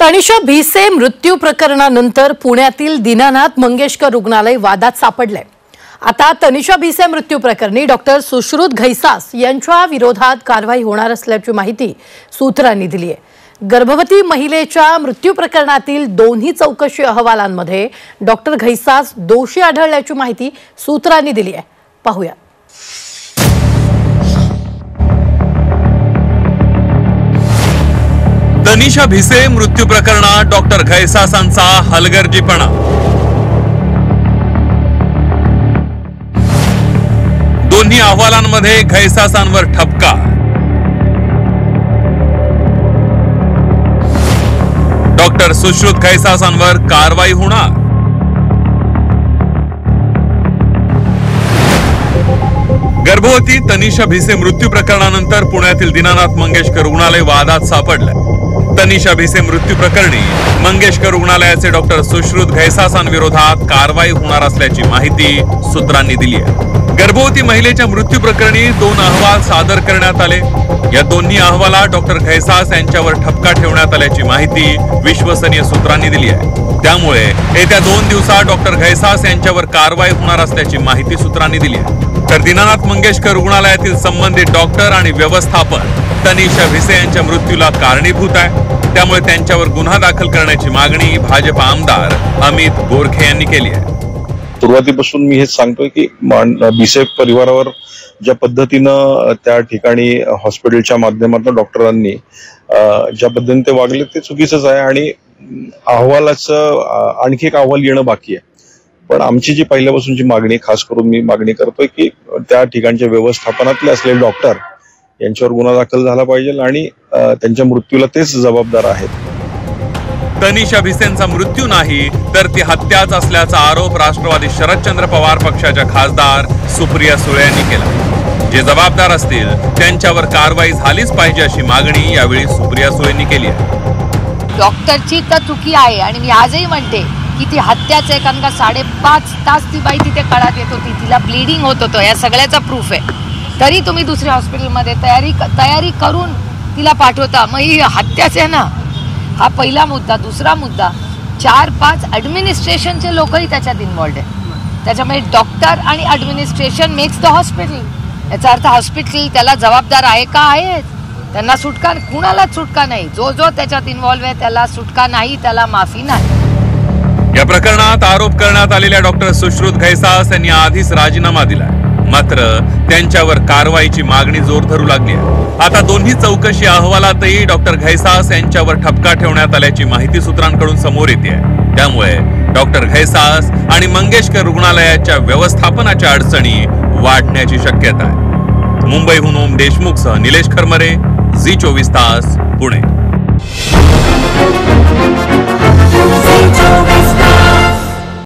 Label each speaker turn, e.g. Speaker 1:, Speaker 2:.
Speaker 1: तनिषा भिसे मृत्यू प्रकरणानंतर पुण्यातील दीनानाथ मंगेशकर रुग्णालय वादात सापडले। आता तनिषा भिसे मृत्यू प्रकरणी डॉक्टर सुश्रुत घैसास यांच्या विरोधात कारवाई होणार असल्याची माहिती सूत्रांनी दिली आहे। गर्भवती महिलेच्या मृत्यू प्रकरणातील दोन्ही चौकशी अहवालांमध्ये डॉक्टर घैसास दोषी आढळल्याची माहिती सूत्रांनी दिली आहे। पाहूया।
Speaker 2: तनिषा भिसे मृत्यू प्रकरणात डॉक्टर घैसासांचा हलगर्जीपणा। दोन्ही अहवालांमध्ये घैसासांवर ठपका। डॉक्टर सुश्रुत घैसासांवर कारवाई होणार। गर्भवती तनिषा भिसे मृत्यू प्रकरणानंतर पुण्यातील दीनानाथ मंगेशकर रुग्णालय वादात सापडले। तनिषा भिसे मृत्यू प्रकरणी मंगेशकर रुग्णालयाचे डॉक्टर सुश्रुत घैसासांविरोधात कारवाई होणार असल्याची माहिती सूत्रांनी दिली आहे। गर्भवती महिलेच्या मृत्यू प्रकरणी 2 अहवाल सादर करण्यात आले। या दोन्ही अहवालात डॉक्टर घैसास यांच्यावर ठपका ठेवण्यात आल्याची माहिती विश्वसनीय सूत्रांनी दिली आहे। त्यामुळे येत्या 2 दिवसात डॉक्टर घैसास यांच्यावर कारवाई होणार असल्याची माहिती सूत्रांनी दिली आहे। तर दीनानाथ मंगेशकर रुग्णालयातील संबंधित डॉक्टर आणि व्यवस्थापन तनिषा भिसे यांच्या मृत्यूला कारणीभूत आहे। त्यामुळे त्यांच्यावर गुन्हा दाखल करण्याची मागणी भाजप आमदार अमित बोरखे यांनी केली आहे।
Speaker 3: सुरुवातीपासून मी हेच सांगतोय की भिसे परिवारावर ज्या पद्धतीनं त्या ठिकाणी हॉस्पिटलच्या माध्यमातून डॉक्टरांनी ज्या पद्धतीने ते वागले ते चुकीचंच आहे आणि अहवालाचं आणखी एक अहवाल येणं बाकी आहे। पण आमची जी पहिल्यापासूनची मागणी, खास करून मी मागणी करतोय की त्या ठिकाणच्या व्यवस्थापनातले असलेले डॉक्टर यांच्यावर गुन्हा दाखल झाला पाहिजे आणि त्यांच्या मृत्यूला तेच जबाबदार आहेत।
Speaker 2: तनिषा भिसेंचा मृत्यू नाही तर ती हत्याच असल्याचा आरोप राष्ट्रवादी शरदचंद्र पवार पक्षाच्या खासदार सुप्रिया सुळे यांनी केला। जे जबाबदार असतील त्यांच्यावर कारवाई झालीच पाहिजे अशी मागणी यावेळी सुप्रिया सुळेंनी केली आहे।
Speaker 4: डॉक्टरची तर चुकी आहे आणि मी आजही म्हणते की ती हत्याच आहे, कारण का 5.5 तास ती बाई तिथे कळत येत होती, तिला ब्लीडिंग होत होतं, या सगळ्याचा प्रूफ आहे। तरी तुम्ही दुसऱ्या हॉस्पिटलमध्ये तयारी करून तिला पाठवता, मग ही हत्याच आहे ना। हा पहिला मुद्दा। दुसरा मुद्दा, 4-5 ॲडमिनिस्ट्रेशनचे लोकही त्याच्यात इन्व्हॉल्ड आहे। त्याच्यामुळे डॉक्टर आणि ॲडमिनिस्ट्रेशन मेक्स द हॉस्पिटल। याचा अर्थ हॉस्पिटल त्याला जबाबदार आहे का? आहे, त्यांना सुटका, कुणालाच सुटका नाही। जो त्याच्यात इन्व्हॉल्व आहे त्याला सुटका नाही, त्याला माफी नाही।
Speaker 2: या प्रकरणात आरोप करण्यात आलेल्या डॉक्टर सुश्रुत घैसास यांनी आधीच राजीनामा दिला, मात्र त्यांच्यावर कारवाईची मागणी जोर धरू लागली आहे। आता दोन्ही चौकशी अहवालातही डॉक्टर घैसास यांच्यावर ठपका ठेवण्यात आल्याची माहिती सूत्रांकडून समोर येते आहे। त्यामुळे डॉक्टर घैसास आणि मंगेशकर रुग्णालयाच्या व्यवस्थापनाच्या अडचणी वाढण्याची शक्यता आहे। मुंबईहून ओम देशमुखसह निलेश खरमरे, झी 24 तास, पुणे।